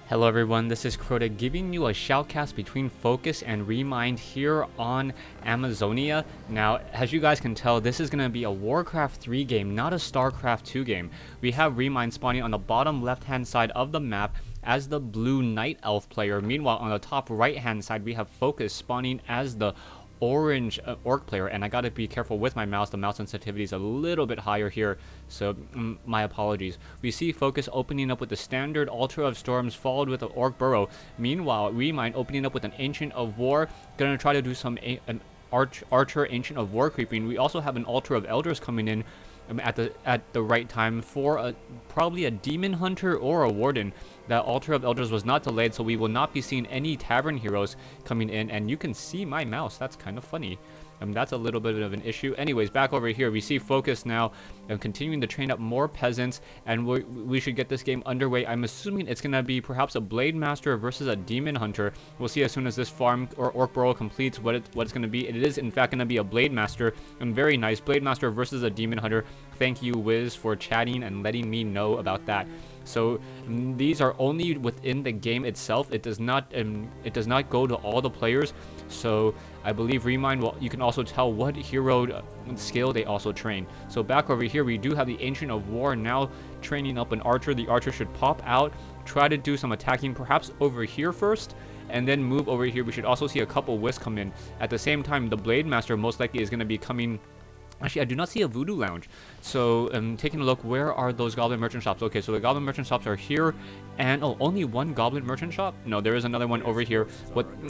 Hello everyone, this is Crota giving you a shoutcast between Focus and Remind here on Amazonia. Now, as you guys can tell, this is going to be a WarCraft 3 game, not a StarCraft 2 game. We have Remind spawning on the bottom left-hand side of the map as the blue Night Elf player. Meanwhile, on the top right-hand side, we have Focus spawning as the orange orc player, and I gotta be careful with my mouse. The mouse sensitivity is a little bit higher here, so my apologies. We see Focus opening up with the standard Altar of Storms followed with the Orc Burrow. Meanwhile, Remind opening up with an Ancient of War, gonna try to do some Archer Ancient of War creeping. We also have an Altar of Elders coming in at the right time for probably a Demon Hunter or a Warden. That Altar of Elders was not delayed, so we will not be seeing any Tavern Heroes coming in, and you can see my mouse. That's kind of funny. That's a little bit of an issue. Anyways, back over here, we see Focus now continuing to train up more peasants, and we should get this game underway. I'm assuming it's going to be perhaps a Blade Master versus a Demon Hunter. We'll see as soon as this farm or Orc Burrow completes what it's going to be. It is, in fact, going to be a Blade Master, and very nice. Blade Master versus a Demon Hunter. Thank you, Wiz, for chatting and letting me know about that. So these are only within the game itself. It does not go to all the players. So I believe Remind, well, you can also tell what hero skill they also train. So back over here, we do have the Ancient of War now training up an Archer. The Archer should pop out, try to do some attacking, perhaps over here first, and then move over here. We should also see a couple Wisps come in. At the same time, the Blade Master most likely is going to be coming. Actually, I do not see a Voodoo Lounge. So, taking a look, where are those Goblin Merchant Shops? Okay, so the Goblin Merchant Shops are here. And, oh, only one Goblin Merchant Shop? No, there is another one over here.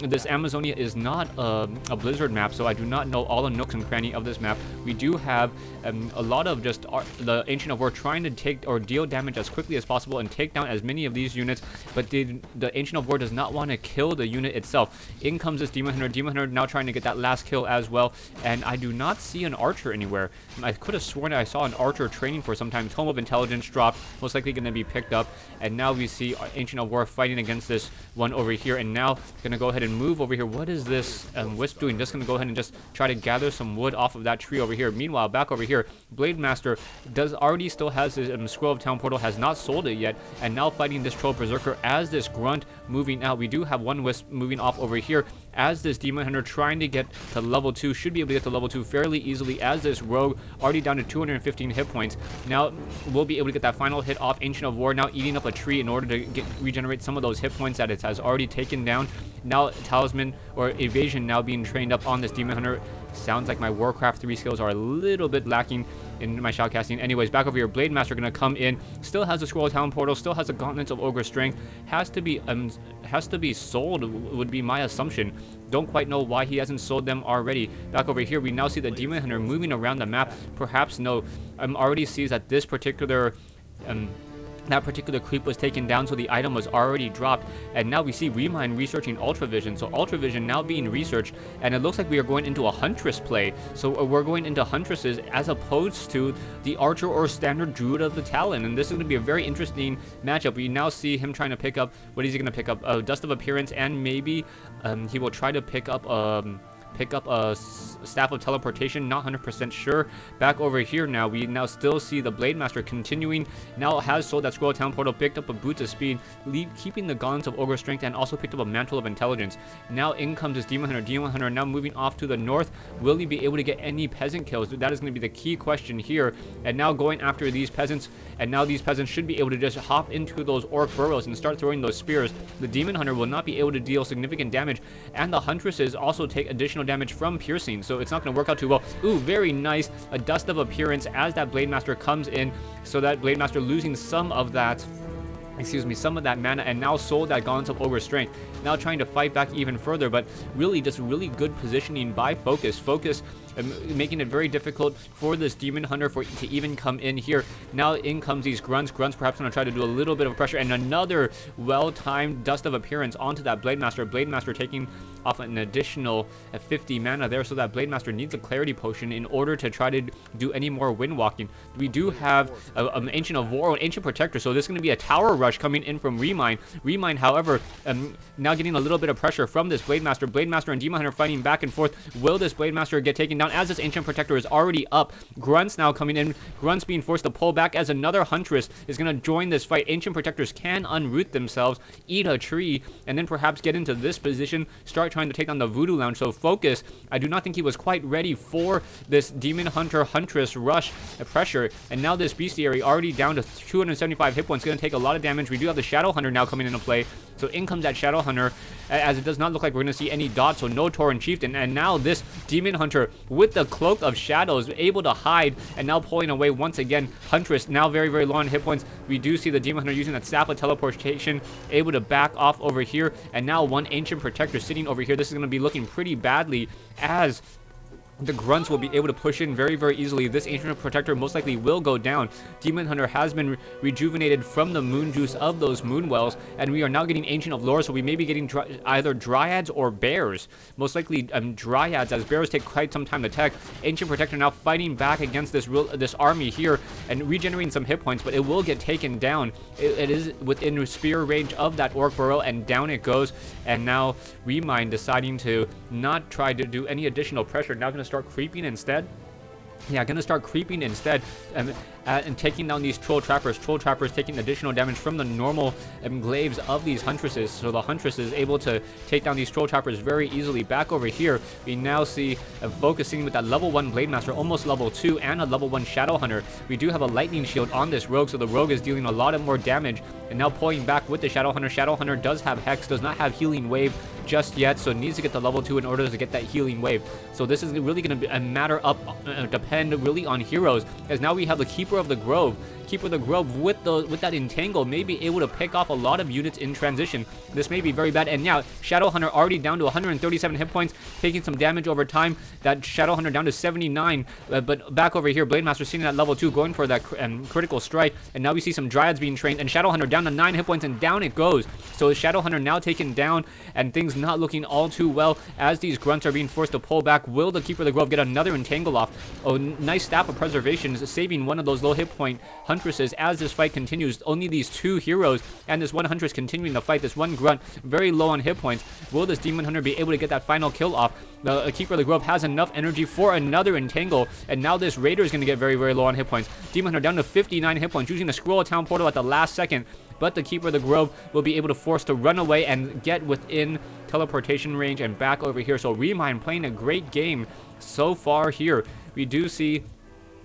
This Amazonia is not a Blizzard map, so I do not know all the nooks and crannies of this map. We do have a lot of just the Ancient of War trying to take or deal damage as quickly as possible and take down as many of these units, but the Ancient of War does not want to kill the unit itself. In comes this Demon Hunter. Demon Hunter now trying to get that last kill as well, and I do not see an Archer anywhere. I could have sworn I saw an Archer training for some time. Tome of Intelligence dropped, most likely going to be picked up, and now we see Ancient of War fighting against this one over here, and now going to go ahead and move over here. What is this Wisp doing? Just going to go ahead and just try to gather some wood off of that tree over here. Meanwhile, back over here, Blade Master already still has his Scroll of Town Portal, has not sold it yet, and now fighting this Troll Berserker as this Grunt moving out. We do have one Wisp moving off over here as this Demon Hunter trying to get to level 2, should be able to get to level 2 fairly easily, as this Rogue already down to 215 hit points. Now we'll be able to get that final hit off Ancient of War, now eating up a tree in order to regenerate some of those hit points that it has already taken down. Now Talisman or Evasion now being trained up on this Demon Hunter. Sounds like my WarCraft 3 skills are a little bit lacking in my shoutcasting. Anyways, back over here, Blade Master gonna come in. Still has the Scroll of Town Portal, still has the Gauntlets of Ogre Strength. Has to be sold, would be my assumption. Don't quite know why he hasn't sold them already. Back over here, we now see the Demon Hunter moving around the map. Perhaps no, already sees that this particular that particular creep was taken down, so the item was already dropped, and now we see Remind researching Ultravision. So Ultravision now being researched, and it looks like we are going into a Huntress play. So we're going into Huntresses as opposed to the Archer or standard Druid of the Talon, and this is going to be a very interesting matchup. We now see him trying to pick up, what is he going to pick up? Dust of Appearance, and maybe he will try to pick up a Staff of Teleportation, not 100% sure. Back over here now, we now still see the Blade Master continuing, now has sold that Scroll of Town Portal, picked up a Boots of Speed, keeping the Gauntlets of Ogre Strength, and also picked up a Mantle of Intelligence. Now in comes this Demon Hunter. Demon Hunter now moving off to the north. Will he be able to get any peasant kills? That is going to be the key question here. And now going after these peasants, and now these peasants should be able to just hop into those Orc Burrows and start throwing those spears. The Demon Hunter will not be able to deal significant damage, and the Huntresses also take additional damage from piercing, so it's not going to work out too well. Ooh, very nice. A Dust of Appearance as that Blade Master comes in, so that Blade Master losing some of that mana, and now sold that Gauntlets of Ogre Strength. Now trying to fight back even further, but really just really good positioning by Focus. Focus making it very difficult for this Demon Hunter to even come in here. Now in comes these Grunts. Grunts perhaps going to try to do a little bit of pressure, and another well-timed Dust of Appearance onto that Blade Master. Blade Master taking off an additional 50 mana there, so that Blade Master needs a Clarity Potion in order to try to do any more wind walking. We do have an Ancient of War, an Ancient Protector, so this is going to be a Tower Rush coming in from Remind. Remind, however, now getting a little bit of pressure from this Blade Master. Blade Master and Demon Hunter fighting back and forth. Will this Blade Master get taken down? down as this Ancient Protector is already up. Grunts now coming in. Grunts being forced to pull back as another Huntress is going to join this fight. Ancient Protectors can unroot themselves, eat a tree, and then perhaps get into this position, start trying to take on the Voodoo Lounge. So Focus, I do not think he was quite ready for this Demon Hunter Huntress rush pressure. And now this Bestiary already down to 275 hit points, going to take a lot of damage. We do have the Shadow Hunter now coming into play. So in comes that Shadow Hunter, as it does not look like we're going to see any dots, so no Tauren Chieftain. And now this Demon Hunter with the Cloak of Shadows able to hide and now pulling away once again. Huntress now very, very low on hit points. We do see the Demon Hunter using that Staff of Teleportation, able to back off over here. And now one Ancient Protector sitting over here. This is going to be looking pretty badly as the Grunts will be able to push in very, very easily. This Ancient Protector most likely will go down. Demon Hunter has been rejuvenated from the moon juice of those moon wells, and we are now getting Ancient of Lore, so we may be getting either Dryads or Bears. Most likely Dryads, as Bears take quite some time to tech. Ancient Protector now fighting back against this army here and regenerating some hit points, but it will get taken down. It is within spear range of that Orc Burrow, and down it goes. And now Remind deciding to not try to do any additional pressure. Now going to start creeping instead. Yeah, gonna start creeping instead and taking down these Troll Trappers. Troll Trappers taking additional damage from the normal glaives of these Huntresses. So the Huntress is able to take down these Troll Trappers very easily. Back over here, we now see focusing with that level 1 Blade Master, almost level 2, and a level 1 Shadow Hunter. We do have a Lightning Shield on this Rogue, so the Rogue is dealing a lot of more damage. And now pulling back with the Shadow Hunter. Shadow Hunter does have Hex, does not have Healing Wave just yet, so it needs to get to level 2 in order to get that Healing Wave. So this is really going to be a matter of depend really on heroes, as now we have the Keeper of the Grove. Keeper of the Grove with that Entangle may be able to pick off a lot of units in transition. This may be very bad. And now Shadow Hunter already down to 137 hit points, taking some damage over time. That Shadow Hunter down to 79, but back over here, Blade Master sitting at level 2, going for that critical strike. And now we see some Dryads being trained, and Shadow Hunter down to 9 hit points, and down it goes. So Shadow Hunter now taken down, and things not looking all too well as these Grunts are being forced to pull back. Will the Keeper of the Grove get another Entangle off? Oh, nice Staff of Preservation, saving one of those low hit point Huntresses as this fight continues. Only these 2 heroes and this one Huntress continuing the fight. This one Grunt very low on hit points. Will this Demon Hunter be able to get that final kill off? The Keeper of the Grove has enough energy for another Entangle, and now this Raider is going to get very, very low on hit points. Demon Hunter down to 59 hit points, using the Scroll of Town Portal at the last second, but the Keeper of the Grove will be able to force to run away and get within teleportation range and back over here. So Remind playing a great game so far here. We do see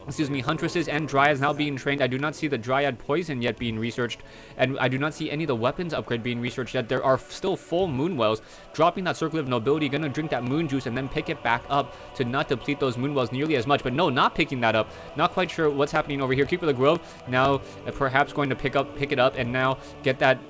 Huntresses and Dryads now being trained. I do not see the Dryad Poison yet being researched, and I do not see any of the weapons upgrade being researched yet. There are still full Moon Wells. Dropping that Circle of Nobility, gonna drink that Moon Juice and then pick it back up to not deplete those Moon Wells nearly as much. But no, not picking that up. Not quite sure what's happening over here. Keeper of the Grove now perhaps going to pick it up and now get that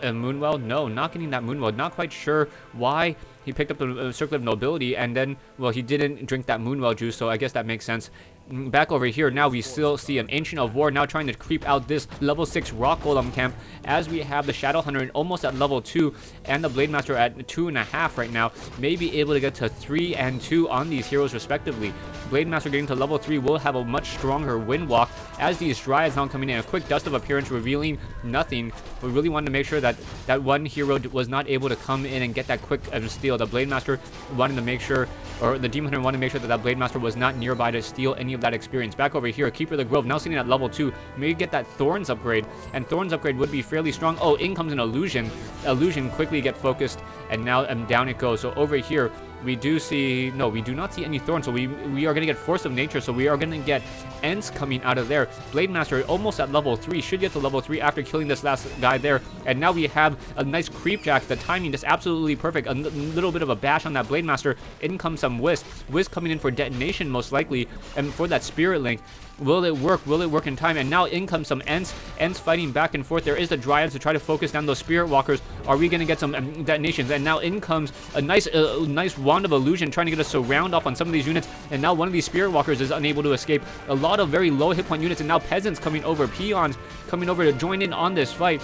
Moonwell. No, not getting that Moonwell. Not quite sure why he picked up the Circle of Nobility, and then, well, he didn't drink that Moonwell juice, so I guess that makes sense. Back over here, now we still see an Ancient of War now trying to creep out this level 6 Rock Golem camp, as we have the Shadow Hunter almost at level 2, and the Blade Master at 2.5 right now, may be able to get to 3 and 2 on these heroes respectively. Blade Master getting to level 3 will have a much stronger wind walk, as these Dryads now coming in. A quick Dust of Appearance revealing nothing. We really wanted to make sure that that one hero was not able to come in and get that quick steal. The Blade Master wanted to make sure, or the Demon Hunter wanted to make sure that that Blade Master was not nearby to steal any of that experience. Back over here, Keeper of the Grove now sitting at level 2. Maybe get that Thorns upgrade, and Thorns upgrade would be fairly strong. Oh, in comes an Illusion. Illusion quickly get focused, and now down it goes. So over here, we do see, no, we do not see any Thorns, so we are going to get Force of Nature, so we are going to get Ents coming out of there. Blade Master almost at level 3, should get to level 3 after killing this last guy there, and now we have a nice Creep Jack. The timing is absolutely perfect. A little bit of a bash on that Blade Master. In comes some Wisp. Wisp coming in for detonation most likely, and for that Spirit Link. Will it work? Will it work in time? And now in comes some Ents. Ents fighting back and forth. There is the Dryads to try to focus down those Spirit Walkers. Are we going to get some detonations? And now in comes a nice Wand of Illusion, trying to get a surround off on some of these units. And now one of these Spirit Walkers is unable to escape. A lot of very low hit point units, and now Peasants coming over, Peons coming over to join in on this fight.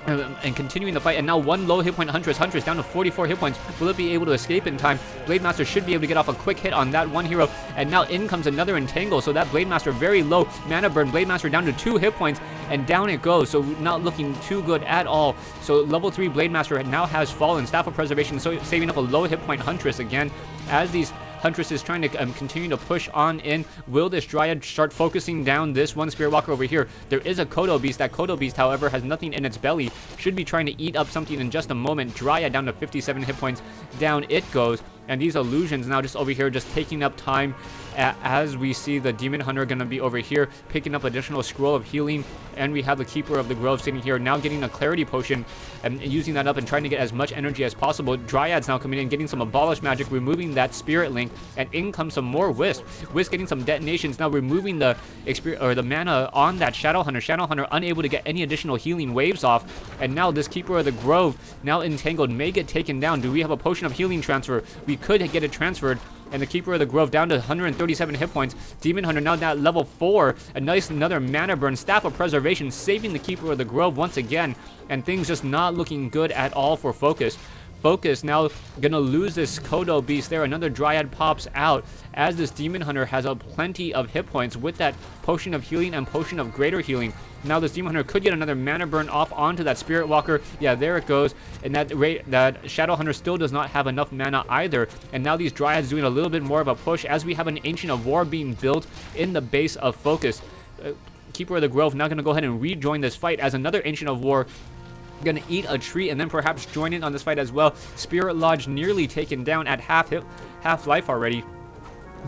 And continuing the fight, and now one low hit point Huntress down to 44 hit points. Will it be able to escape in time? Blade Master should be able to get off a quick hit on that one hero, and now in comes another Entangle, so that Blade Master very low mana burn. Blade Master down to 2 hit points, and down it goes, so not looking too good at all. So level 3 Blade Master now has fallen. Staff of Preservation, so saving up a low hit point Huntress again, as these Huntress is trying to continue to push on in. Will this Dryad start focusing down this one Spirit Walker over here? There is a Kodo Beast. That Kodo Beast, however, has nothing in its belly. Should be trying to eat up something in just a moment. Dryad down to 57 hit points. Down it goes. And these illusions now just over here just taking up time as we see the Demon Hunter going to be over here picking up additional scroll of healing. And we have the Keeper of the Grove sitting here now getting a clarity potion and using that up and trying to get as much energy as possible. Dryad's now coming in, getting some abolish magic, removing that spirit link, and in comes some more Wisp. Wisp getting some detonations, now removing the mana on that Shadow Hunter. Shadow Hunter unable to get any additional healing waves off, and now this Keeper of the Grove, now entangled, may get taken down. Do we have a potion of healing transfer? We could get it transferred. And the Keeper of the Grove down to 137 hit points. Demon Hunter now at level 4. A nice another mana burn. Staff of Preservation saving the Keeper of the Grove once again. And things just not looking good at all for Focus. Focus now gonna lose this Kodo Beast there. Another Dryad pops out as this Demon Hunter has a plenty of hit points with that Potion of Healing and Potion of Greater Healing. Now this Demon Hunter could get another mana burn off onto that Spirit Walker. Yeah, there it goes. And that Shadow Hunter still does not have enough mana either. And now these Dryads doing a little bit more of a push as we have an Ancient of War being built in the base of Focus. Keeper of the Grove now gonna go ahead and rejoin this fight as another Ancient of War gonna eat a tree and then perhaps join in on this fight as well. Spirit Lodge nearly taken down at half life already.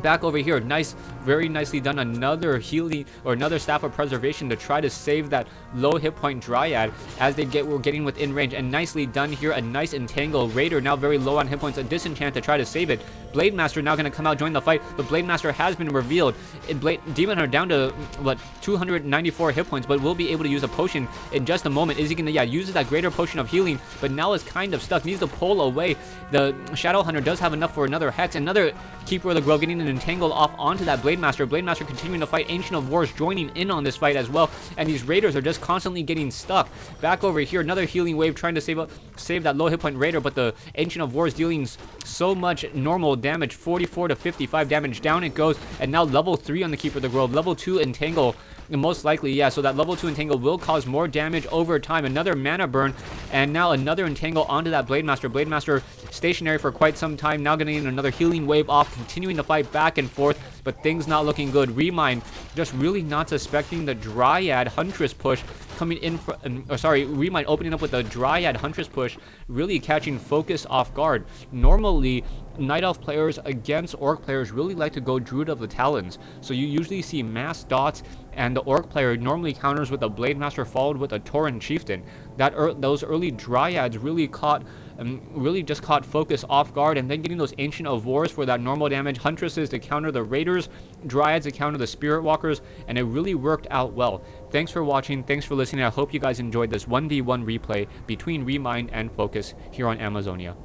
Back over here, nice, very nicely done. Another healing or another Staff of Preservation to try to save that low hit point Dryad as we're getting within range, and nicely done here. A nice entangle. Raider now very low on hit points. A disenchant to try to save it. Blade Master now going to come out, join the fight. The Blade Master has been revealed. Demon Hunter down to what, 294 hit points, but will be able to use a potion in just a moment. Is he going to use that greater potion of healing? But now is kind of stuck. Needs to pull away. The Shadow Hunter does have enough for another Hex. Another Keeper of the Grove getting an entangle off onto that Blade Master. Blade Master continuing to fight. Ancient of Wars joining in on this fight as well. And these Raiders are just constantly getting stuck. Back over here, another healing wave trying to save that low hit point Raider, but the Ancient of Wars dealing so much normal damage, 44 to 55 damage. Down it goes, and now level 3 on the Keeper of the Grove. Level 2 entangle, most likely, yeah, so that level 2 entangle will cause more damage over time. Another mana burn, and now another entangle onto that Blade Master. Blade Master stationary for quite some time, now gonna get another healing wave off, continuing to fight back and forth, but things not looking good. Remind just really not suspecting the Dryad Huntress push coming in for, Remind opening up with a Dryad Huntress push, really catching Focus off guard. Normally, Night Elf players against Orc players really like to go Druid of the Talons, so you usually see mass dots, and the Orc player normally counters with a Blade Master followed with a Tauren Chieftain. Those early Dryads really just caught Focus off guard, and then getting those Ancient of Wars for that normal damage, Huntresses to counter the Raiders, Dryads to counter the Spirit Walkers, and it really worked out well. Thanks for watching, thanks for listening. I hope you guys enjoyed this 1v1 replay between Remind and Focus here on Amazonia.